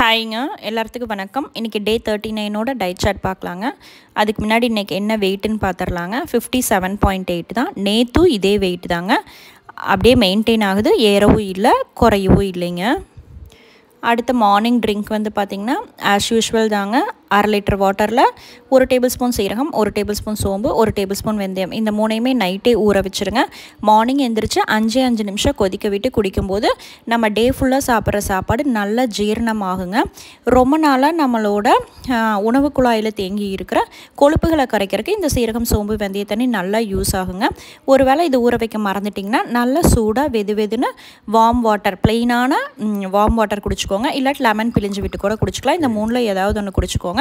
ஹாய்ங்க எல்லாத்துக்கும் வணக்கம். இன்றைக்கி டே 39ஓட டயட் சார்ட் பார்க்கலாங்க. அதுக்கு முன்னாடி இன்றைக்கி என்ன வெயிட்டுன்னு பார்த்துடலாங்க. 57.8 தான். நேற்றும் இதே வெயிட் தாங்க. அப்படியே மெயின்டைன் ஆகுது, ஏறவும் இல்லை குறையவும் இல்லைங்க. அடுத்த மார்னிங் ட்ரிங்க் வந்து பார்த்திங்கன்னா ஆஸ் யூஷுவல் தாங்க. 1/2 லிட்டர் வாட்டரில் 1 டேபிள் ஸ்பூன் சீரகம், 1 டேபிள் ஸ்பூன் சோம்பு, 1 டேபிள் ஸ்பூன் வெந்தயம், இந்த மூணையுமே நைட்டே ஊற வச்சுருங்க. மார்னிங் எந்திரிச்சு 5 நிமிஷம் கொதிக்க விட்டு குடிக்கும்போது நம்ம டே ஃபுல்லாக சாப்பிட்ற சாப்பாடு நல்லா ஜீரணமாகுங்க. ரொம்ப நாளாக நம்மளோட உணவு குழாயில் தேங்கி இருக்கிற கொழுப்புகளை கரைக்கிறதுக்கு இந்த சீரகம், சோம்பு, வெந்தய தண்ணி நல்லா யூஸ் ஆகுங்க. ஒருவேளை இது ஊற வைக்க மறந்துட்டிங்கன்னா நல்லா சூடாக வெதுன்னு வார்ம் வாட்டர், ப்ளெயினான வார்ம் வாட்டர் குடிச்சிக்கோங்க. இல்லாட்டி லெமன் பிழிஞ்சு விட்டு கூட குடிச்சிக்கலாம். இந்த மூணில் ஏதாவது ஒன்று குடிச்சிக்கோங்க.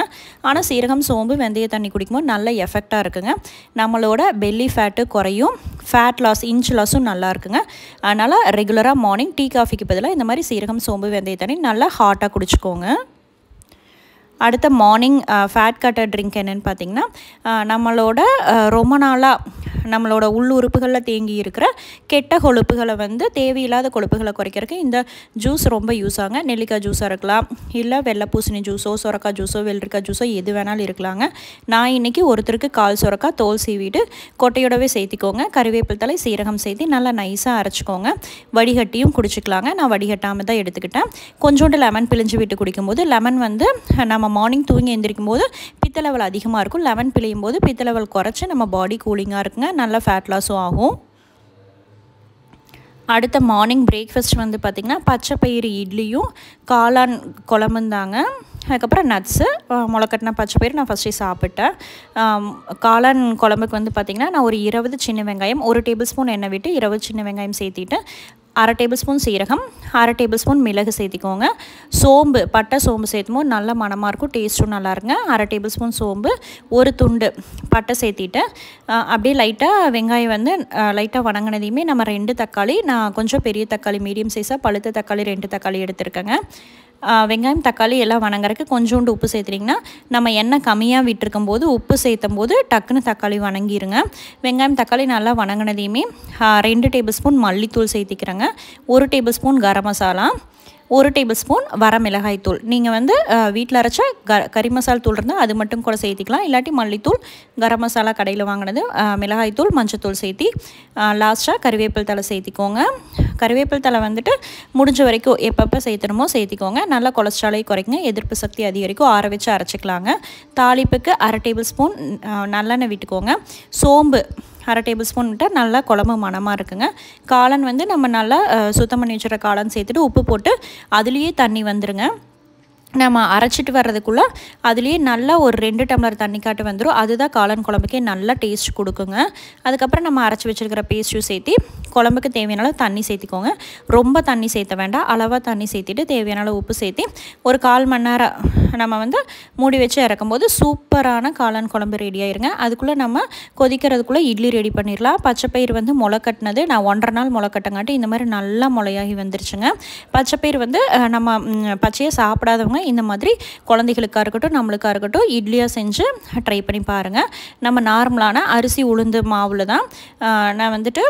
ஆனால் சீரகம், சோம்பு, வெந்தய தண்ணி குடிக்கும்போது நல்ல எஃபெக்டாக இருக்குங்க. நம்மளோட பெல்லி ஃபேட்டு குறையும், ஃபேட் லாஸ், இன்ச் லாஸும் நல்லா இருக்குங்க. அதனால் ரெகுலராக மார்னிங் டீ காஃபிக்கு பதிலாக இந்த மாதிரி சீரகம், சோம்பு, வெந்தய தண்ணி நல்லா ஹாட்டாக குடிச்சிக்கோங்க. அடுத்த மார்னிங் ஃபேட் கட்டர் ட்ரிங்க் என்னென்னு பார்த்திங்கன்னா, நம்மளோட ரொம்ப நாளாக நம்மளோட உள்ளுறுப்புகளில் தேங்கி இருக்கிற கெட்ட கொழுப்புகளை வந்து தேவையில்லாத கொழுப்புகளை குறைக்கிறதுக்கு இந்த ஜூஸ் ரொம்ப யூஸ் ஆகுங்க. நெல்லிக்காய் ஜூஸாக இருக்கலாம், இல்லை வெள்ளை பூசணி ஜூஸோ, சொரக்காய் ஜூஸோ, வெள்ளரிக்காய் ஜூஸோ எது வேணாலும் இருக்கலாங்க. நான் இன்றைக்கி ஒருத்தருக்கு 1/4 சொரக்காய் தோல் சீவிட்டு கொட்டையோடவே சேர்த்திக்கோங்க. கறிவேப்பிலை தழை, சீரகம் சேர்த்து நல்லா நைஸாக அரைச்சிக்கோங்க. வடிகட்டியும் குடிச்சிக்கலாங்க. நான் வடிகட்டாமல் தான் எடுத்துக்கிட்டேன். கொஞ்சோண்டு லெமன் பிழிஞ்சு விட்டு குடிக்கும்போது, லெமன் வந்து நம்ம மார்னிங் தூங்கி எந்திரிக்கும் போது பித்த லெவல் அதிகமாக இருக்கும். லெமன் பிழியும் போது பித்த லெவல் குறைச்சி நம்ம பாடி கூலிங்காக இருக்குங்க. நல்ல ஃபேட் லாஸும் ஆகும். அடுத்த மார்னிங் பிரேக்ஃபாஸ்ட் வந்து பார்த்திங்கன்னா பச்சை பயிறு இட்லியும் காளான் குழம்பும் தாங்க. அதுக்கப்புறம் நட்ஸு, முளைக்கட்டின பச்சை பயிறு நான் ஃபஸ்ட்டே சாப்பிட்டேன். காளான் குழம்புக்கு வந்து பார்த்திங்கன்னா நான் ஒரு 20 சின்ன வெங்காயம், 1 டேபிள் ஸ்பூன் எண்ணெய் விட்டு 20 சின்ன வெங்காயம் சேர்த்திட்டு 1/2 டேபிள் ஸ்பூன் சீரகம், 1/2 டேபிள் ஸ்பூன் மிளகு சேர்த்திக்கோங்க. சோம்பு, பட்டை சோம்பு சேர்த்தும்போது நல்ல மணமாக இருக்கும், டேஸ்ட்டும் நல்லா இருங்க. 1/2 டேபிள் ஸ்பூன் சோம்பு, ஒரு துண்டு பட்டை சேர்த்திட்டு அப்படியே லைட்டாக வெங்காயம் வந்து லைட்டாக வணங்கினதையுமே நம்ம 2 தக்காளி, நான் கொஞ்சம் பெரிய தக்காளி மீடியம் சைஸாக பழுத்த தக்காளி 2 தக்காளி எடுத்துருக்கேங்க. வெங்காயம் தக்காளி எல்லாம் வணங்குறதுக்கு கொஞ்சோண்டு உப்பு சேர்த்துட்டிங்கன்னா நம்ம எண்ணெய் கம்மியாக விட்டுருக்கும் போது உப்பு சேர்த்தும் போது டக்குன்னு தக்காளி வணங்கிடுங்க. வெங்காயம் தக்காளி நல்லா வணங்கினதையுமே 2 டேபிள் ஸ்பூன் மல்லித்தூள் சேர்த்திக்கிறேங்க. 1 table spoon garam masala, 1 table spoon வர மிளகாய் தூள். நீங்கள் வந்து வீட்டில் அரைச்ச கறி மசால் தூள் இருந்தால் அது மட்டும் கூட சேர்த்திக்கலாம். இல்லாட்டி மல்லித்தூள், கரம் மசாலா கடையில் வாங்கினது, மிளகாய் தூள், மஞ்சத்தூள் சேர்த்தி லாஸ்ட்டாக கறிவேப்பிலை தழை சேர்த்திக்கோங்க. கறிவேப்பிலை தழை வந்துட்டு முடிஞ்ச வரைக்கும் எப்பப்போ சேர்த்தணுமோ சேர்த்திக்கோங்க. நல்லா கொலஸ்ட்ராலை குறைக்குங்க, எதிர்ப்பு சக்தி அதிகரிக்கும். ஆற வச்சு அரைச்சிக்கலாங்க. தாளிப்புக்கு 1/2 டேபிள் ஸ்பூன் நல்லெண்ணெய் விட்டுக்கோங்க. சோம்பு 1/2 டேபிள் ஸ்பூன் விட்டால் நல்லா குழம்பு மணமாக இருக்குங்க. காளான் வந்து நம்ம நல்லா சுத்தம் பண்ணி வச்சுற காளான் சேர்த்துட்டு உப்பு போட்டு அதுலேயே தண்ணி வந்துடுங்க. நம்ம அரைச்சிட்டு வர்றதுக்குள்ளே அதுலேயே நல்லா ஒரு 2 டம்ளர் தண்ணி காட்டு வந்துடும். அதுதான் காளான் குழம்புக்கே நல்லா டேஸ்ட் கொடுக்குங்க. அதுக்கப்புறம் நம்ம அரைச்சி வச்சுருக்கிற பேஸ்ட்டும் சேர்த்து குழம்புக்கு தேவையான தண்ணி சேர்த்திக்கோங்க. ரொம்ப தண்ணி சேர்த்த வேண்டாம், அளவாக தண்ணி சேர்த்திட்டு தேவையான உப்பு சேர்த்து ஒரு 1/4 மணி நேரம் நம்ம வந்து மூடி வச்சு இறக்கும்போது சூப்பரான காளான் குழம்பு ரெடி ஆயிருங்க. அதுக்குள்ளே நம்ம கொதிக்கிறதுக்குள்ளே இட்லி ரெடி பண்ணிடலாம். பச்சைப்பயிறு வந்து முளை கட்டினது நான் 1.5 நாள் முளை கட்டங்காட்டி இந்த மாதிரி நல்லா முளையாகி வந்துருச்சுங்க. பச்சைப்பயிறு வந்து நம்ம பச்சையாக சாப்பிடாதவங்க இந்த மாதிரி குழந்தைகளுக்காக இருக்கட்டும் நம்மளுக்காக இருக்கட்டும் இட்லியாக செஞ்சு ட்ரை பண்ணி பாருங்கள். நம்ம நார்மலான அரிசி உளுந்து மாவில் தான் நான் வந்துட்டு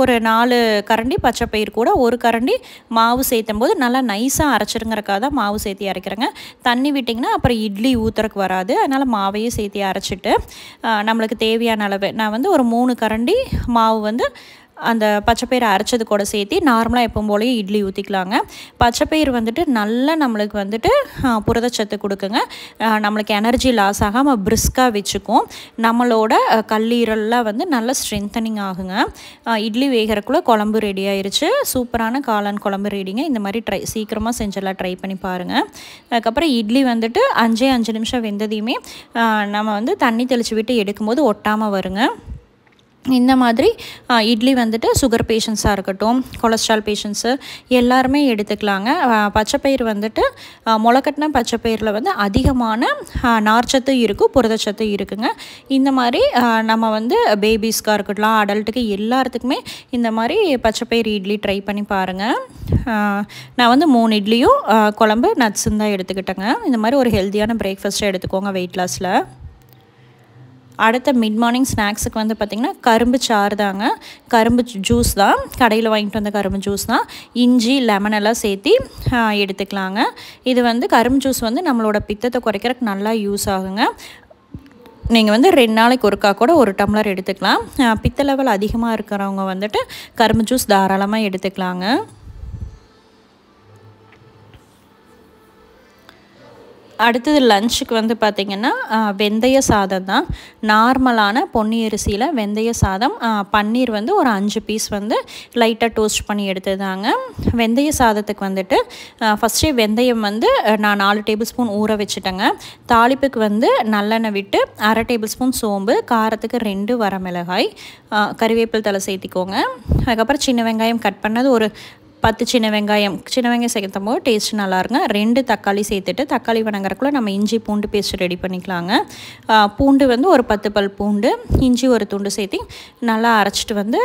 ஒரு 4 கரண்டி பச்சைப்பயிறு கூட 1 கரண்டி மாவு சேர்த்தும் போது நல்லா நைஸாக அரைச்சிருங்கிறக்காக தான் மாவு சேர்த்து அரைக்கிறேங்க. தண்ணி விட்டிங்கன்னா அப்புறம் இட்லி ஊற்றுறக்கு வராது. அதனால் மாவையே சேர்த்து அரைச்சிட்டு நம்மளுக்கு தேவையான அளவு நான் வந்து ஒரு 3 கரண்டி மாவு வந்து அந்த பச்சைப்பயிறு அரைச்சது கூட சேர்த்து நார்மலாக எப்பவும் போலயே இட்லி ஊற்றிக்கலாங்க. பச்சைப்பயிறு வந்துட்டு நல்லா நம்மளுக்கு வந்துட்டு புரதச்சத்து கொடுக்குங்க. நம்மளுக்கு எனர்ஜி லாஸ் ஆகாமல் பிரிஸ்காக வச்சுக்கும். நம்மளோட கல்லீரல்லாம் வந்து நல்லா ஸ்ட்ரென்தனிங் ஆகுங்க. இட்லி வேகிறக்குள்ளே குழம்பு ரெடி ஆயிடுச்சு. சூப்பரான காளான் குழம்பு ரெடிங்க. இந்த மாதிரி சீக்கிரமாக செஞ்செல்லாம் ட்ரை பண்ணி பாருங்கள். அதுக்கப்புறம் இட்லி வந்துட்டு 5 நிமிஷம் வெந்ததையுமே நம்ம வந்து தண்ணி தெளித்து விட்டு எடுக்கும்போது ஒட்டாமல் வருங்க. இந்த மாதிரி இட்லி வந்துட்டு சுகர் பேஷண்ட்ஸாக இருக்கட்டும், கொலஸ்ட்ரால் பேஷண்ட்ஸு எல்லாருமே எடுத்துக்கலாங்க. பச்சைப்பயிறு வந்துட்டு முளைக்கட்டின பச்சைப்பயிரில் வந்து அதிகமான நார்ச்சத்து இருக்கும், புரதச்சத்து இருக்குங்க. இந்த மாதிரி நம்ம வந்து பேபிஸ்க்காக இருக்கட்டும், அடல்ட்டுக்கு எல்லாத்துக்குமே இந்த மாதிரி பச்சைப்பயிறு இட்லி ட்ரை பண்ணி பாருங்கள். நான் வந்து 3 இட்லியும் குழம்பு நட்ஸும் தான் எடுத்துக்கிட்டேங்க. இந்த மாதிரி ஒரு ஹெல்த்தியான பிரேக்ஃபாஸ்ட்டை எடுத்துக்கோங்க வெயிட் லாஸில். அடுத்த மிட் மார்னிங் ஸ்நாக்ஸுக்கு வந்து பார்த்திங்கன்னா கரும்பு சாறு தாங்க, கரும்பு ஜூஸ் தான், கடையில் வாங்கிட்டு வந்த கரும்பு ஜூஸ் தான், இஞ்சி லெமன் எல்லாம் சேர்த்து எடுத்துக்கலாங்க. இது வந்து கரும்பு ஜூஸ் வந்து நம்மளோட பித்தத்தை குறைக்கிறதுக்கு நல்லா யூஸ் ஆகுங்க. நீங்கள் வந்து 2 நாளைக்கு ஒருக்கா கூட 1 டம்ளர் எடுத்துக்கலாம். பித்த லெவல் அதிகமாக இருக்கிறவங்க வந்துட்டு கரும்பு ஜூஸ் தாராளமாக எடுத்துக்கலாங்க. அடுத்தது லஞ்சுக்கு வந்து பார்த்திங்கன்னா வெந்தய சாதம் தான். நார்மலான பொன்னி அரிசியில் வெந்தய சாதம், பன்னீர் வந்து ஒரு 5 பீஸ் வந்து லைட்டாக டோஸ்ட் பண்ணி எடுத்ததாங்க. வெந்தய சாதத்துக்கு வந்துட்டு ஃபஸ்ட்டே வெந்தயம் வந்து நான் 4 டேபிள் ஸ்பூன் ஊற வச்சுட்டேங்க. தாளிப்புக்கு வந்து நல்லெண்ணெய் விட்டு 1/2 டேபிள் ஸ்பூன் சோம்பு, காரத்துக்கு 2 வரமிளகாய், கறிவேப்பிலை தழை சேர்த்திக்கோங்க. அதுக்கப்புறம் சின்ன வெங்காயம் கட் பண்ணது ஒரு 10 சின்ன வெங்காயம் சேர்க்கும் போது டேஸ்ட் நல்லாயிருங்க. 2 தக்காளி சேர்த்துட்டு தக்காளி வணங்குறக்குள்ளே நம்ம இஞ்சி பூண்டு பேஸ்ட் ரெடி பண்ணிக்கலாங்க. பூண்டு வந்து ஒரு 10 பல் பூண்டு, இஞ்சி ஒரு துண்டு சேர்த்து நல்லா அரைச்சிட்டு வந்து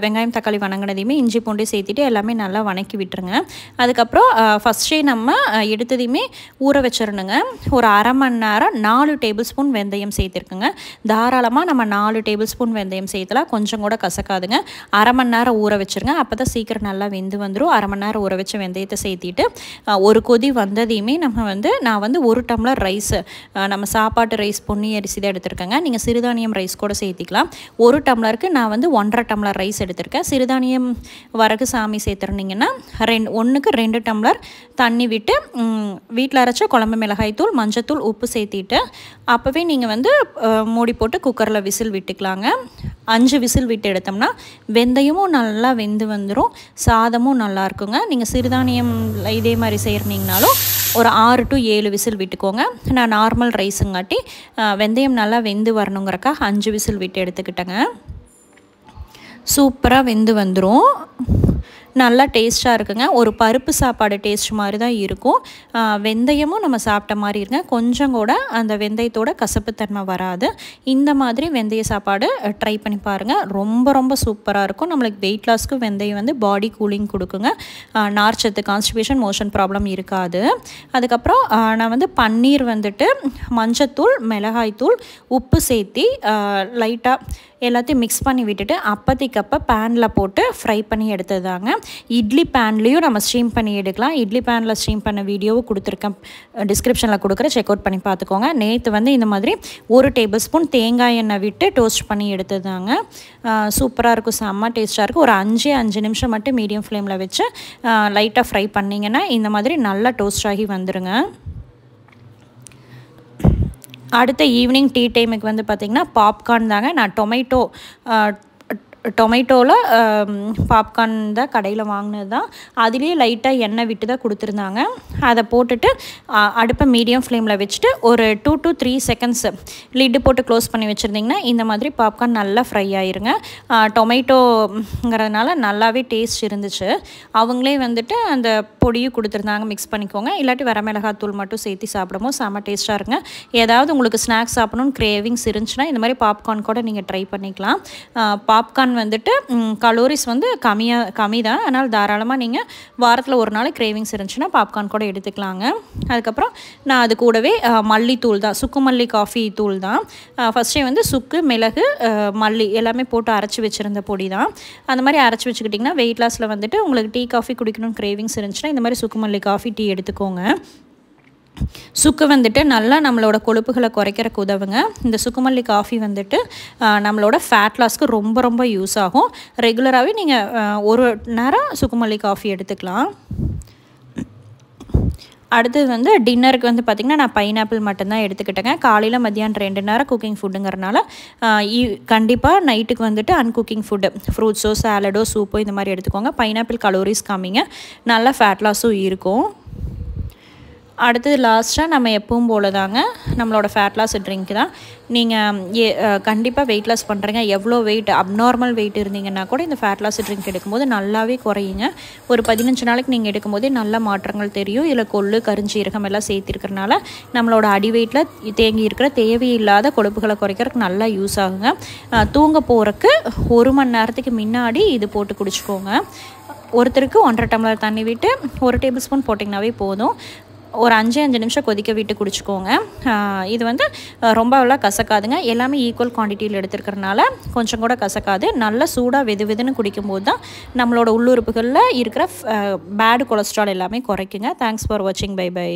வெங்காயம் தக்காளி வணங்கினதையுமே இஞ்சி பூண்டு சேர்த்துட்டு எல்லாமே நல்லா வணக்கி விட்டுருங்க. அதுக்கப்புறம் ஃபஸ்ட்டே நம்ம எடுத்ததையுமே ஊற வச்சிடணுங்க. ஒரு அரை மணி நேரம் 4 டேபிள் ஸ்பூன் வெந்தயம் சேர்த்துருக்குங்க. தாராளமாக நம்ம 4 டேபிள் ஸ்பூன் வெந்தயம் சேர்த்தலாம், கொஞ்சம் கூட கசக்காதுங்க. அரை மணி நேரம் ஊற வச்சுருங்க, அப்போ தான் சீக்கிரம் நல்லா வெந்து வந்துடும். அரை மணி நேரம் ஊற வச்ச வெந்தயத்தை சேர்த்திட்டு ஒரு கொதி வந்ததையுமே நான் வந்து 1 டம்ளர் ரைஸ், நம்ம சாப்பாட்டு ரைஸ் பொன்னி அரிசி தான் எடுத்திருக்கேங்க. நீங்கள் சிறுதானியம் ரைஸ் கூட சேர்த்திக்கலாம். 1 டம்ளருக்கு நான் வந்து 1.5 டம்ளர் ரைஸ் எடுத்திருக்கேன். சிறுதானியம் வரகு சாமி சேர்த்துருந்தீங்கன்னா 1க்கு 2 டம்ளர் தண்ணி விட்டு வீட்டில் அரைச்ச குழம்பு மிளகாய் தூள், மஞ்சத்தூள், உப்பு சேர்த்திட்டு அப்போவே நீங்கள் வந்து மூடி போட்டு குக்கரில் விசில் விட்டுக்கலாங்க. 5 விசில் விட்டு எடுத்தோம்னா வெந்தயமும் நல்லா வெந்து வந்துடும், சாதமும் நல்லா இருக்குங்க. நீங்கள் சிறுதானியம் இதே மாதிரி செய்கிறீங்கனாலும் ஒரு 6 to 7 விசில் விட்டுக்கோங்க. நான் நார்மல் ரைஸுங்காட்டி வெந்தயம் நல்லா வெந்து வரணுங்கிறக்கா 5 விசில் விட்டு எடுத்துக்கிட்டேங்க. சூப்பராக வெந்து வந்துடும், நல்லா டேஸ்ட்டாக இருக்குங்க. ஒரு பருப்பு சாப்பாடு டேஸ்ட் மாதிரி தான் இருக்கும். வெந்தயமும் நம்ம சாப்பிட்ட மாதிரி இருங்க, கொஞ்சம் கூட அந்த வெந்தயத்தோட கசப்புத்தன்மை வராது. இந்த மாதிரி வெந்தய சாப்பாடு ட்ரை பண்ணி பாருங்கள், ரொம்ப ரொம்ப சூப்பராக இருக்கும். நம்மளுக்கு வெயிட் லாஸ்க்கு வெந்தயம் வந்து பாடி கூலிங் கொடுக்குங்க. நார்ச்சத்து, கான்ஸ்டிபேஷன், மோஷன் ப்ராப்ளம் இருக்காது. அதுக்கப்புறம் நான் வந்து பன்னீர் வந்துட்டு மஞ்சத்தூள், மிளகாய்த்தூள், உப்பு சேர்த்தி லைட்டாக எல்லாத்தையும் மிக்ஸ் பண்ணி விட்டுட்டு அப்போதைக்கப்போ பேனில் போட்டு ஃப்ரை பண்ணி எடுத்ததாங்க. இட்லி பேன்லேயும் நம்ம ஸ்டீம் பண்ணி எடுக்கலாம். இட்லி பேனில் ஸ்டீம் பண்ண வீடியோவும் கொடுத்துருக்கேன், டிஸ்கிரிப்ஷனில் கொடுக்குற, செக் அவுட் பண்ணி பார்த்துக்கோங்க. நேற்று வந்து இந்த மாதிரி 1 டேபிள் ஸ்பூன் தேங்காய் எண்ணெய் விட்டு டோஸ்ட் பண்ணி எடுத்ததாங்க. சூப்பராக இருக்கும், செம்ம டேஸ்ட்டாக இருக்கும். ஒரு 5 நிமிஷம் மட்டும் மீடியம் ஃப்ளேமில் வச்சு லைட்டாக ஃப்ரை பண்ணிங்கன்னா இந்த மாதிரி நல்லா டோஸ்ட் ஆகி வந்துடுங்க. அடுத்த ஈவினிங் டீ டைமுக்கு வந்து பார்த்திங்கன்னா பாப்கார்ன் தாங்க. நான் டொமேட்டோவில் பாப்கார்ன் தான் கடையில் வாங்கினது தான். அதுலேயே லைட்டாக எண்ணெய் விட்டு தான் கொடுத்துருந்தாங்க. அதை போட்டுட்டு அடுப்பை மீடியம் ஃப்ளேமில் வச்சுட்டு ஒரு 2 to 3 செகண்ட்ஸ் லிட்டு போட்டு க்ளோஸ் பண்ணி வச்சுருந்திங்கன்னா இந்த மாதிரி பாப்கார்ன் நல்லா ஃப்ரை ஆயிருங்க. டொமேட்டோங்கிறதுனால நல்லாவே டேஸ்ட் இருந்துச்சு. அவங்களே வந்துட்டு அந்த பொடியும் கொடுத்துருந்தாங்க, மிக்ஸ் பண்ணிக்கோங்க. இல்லாட்டி வரமிளகாத்தூள் மட்டும் சேர்த்து சாப்பிடும்போது செம்ம டேஸ்ட்டாக இருங்க. ஏதாவது உங்களுக்கு ஸ்நாக்ஸ் சாப்பிடணும்னு கிரேவிங்ஸ் இருந்துச்சுன்னா இந்த மாதிரி பாப்கார்ன் கூட நீங்கள் ட்ரை பண்ணிக்கலாம். பாப்கார்ன் வந்துட்டு கலோரிஸ் வந்து கம்மி தான், அதனால் தாராளமாக நீங்கள் வாரத்தில் ஒரு நாள் கிரேவிங்ஸ் இருந்துச்சுன்னா பாப்கார்ன் கூட எடுத்துக்கலாங்க. அதுக்கப்புறம் நான் அது கூடவே மல்லித்தூள் தான், சுக்கு மல்லி காஃபி தூள் தான். ஃபஸ்ட்டே வந்து சுக்கு, மிளகு, மல்லி எல்லாமே போட்டு அரைச்சி வச்சுருந்த பொடி தான். அந்த மாதிரி அரைச்சி வச்சுக்கிட்டிங்கன்னா வெயிட் லாஸில் வந்துட்டு உங்களுக்கு டீ காஃபி குடிக்கணும்னு கிரேவிங்ஸ் இருந்துச்சுன்னா இந்த மாதிரி சுக்கு மல்லி காஃபி டீ எடுத்துக்கோங்க. சுக்கு வந்துட்டு நல்லா நம்மளோட கொழுப்புகளை குறைக்கிறக்கு உதவுங்க. இந்த சுக்குமல்லி காஃபி வந்துட்டு நம்மளோட ஃபேட் லாஸ்க்கு ரொம்ப ரொம்ப யூஸ் ஆகும். ரெகுலராகவே நீங்கள் ஒரு நேரம் சுக்குமல்லி காஃபி எடுத்துக்கலாம். அடுத்தது வந்து டின்னருக்கு வந்து பார்த்திங்கன்னா நான் பைனாப்பிள் மட்டும்தான் எடுத்துக்கிட்டேங்க. காலையில் மத்தியானம் 2 நேரம் குக்கிங் ஃபுட்டுங்கிறனால கண்டிப்பாக நைட்டுக்கு வந்துட்டு அன்குக்கிங் ஃபுட்டு, ஃப்ரூட்ஸோ சாலடோ சூப்போ இந்த மாதிரி எடுத்துக்கோங்க. பைனாப்பிள் கலோரிஸ் கம்மிங்க, நல்ல ஃபேட் லாஸும் இருக்கும். அடுத்தது லாஸ்ட்டாக நம்ம எப்பவும் போல தாங்க நம்மளோட ஃபேட் லாஸ் ட்ரிங்க் தான். நீங்கள் கண்டிப்பாக வெயிட் லாஸ் பண்ணுறீங்க, எவ்வளோ வெயிட் அப்நார்மல் வெயிட் இருந்தீங்கன்னா கூட இந்த ஃபேட் லாஸ் ட்ரிங்க் எடுக்கும்போது நல்லாவே குறையுங்க. ஒரு 15 நாளைக்கு நீங்கள் எடுக்கும்போதே நல்ல மாற்றங்கள் தெரியும். இதில் கொள்ளு, கருஞ்சீரகம் எல்லாம் சேர்த்திருக்கிறனால நம்மளோட அடி வெயிட்டில் தேங்கி இருக்கிற தேவையில்லாத கொழுப்புகளை குறைக்கிறதுக்கு நல்லா யூஸ் ஆகுங்க. தூங்க போகிறதுக்கு 1 மணி நேரத்துக்கு முன்னாடி இது போட்டு குடிச்சிக்கோங்க. ஒருத்தருக்கு 1.5 டம்ளர் தண்ணி விட்டு 1 டேபிள் ஸ்பூன் போட்டிங்கனாவே போதும். ஒரு 5 நிமிஷம் கொதிக்க விட்டு குடிச்சுக்கோங்க. இது வந்து ரொம்பலாம் கசக்காதுங்க. எல்லாமே ஈக்குவல் குவான்டிட்டியில் எடுத்துருக்கறனால கொஞ்சம் கூட கசக்காது. நல்லா சூடாக வெதுன்னு குடிக்கும்போது தான் நம்மளோட உள்ளுறுப்புகளில் இருக்கிற பேட் கொலஸ்ட்ரால் எல்லாமே குறைக்குங்க. தேங்க்ஸ் ஃபார் வாட்சிங். Bye by.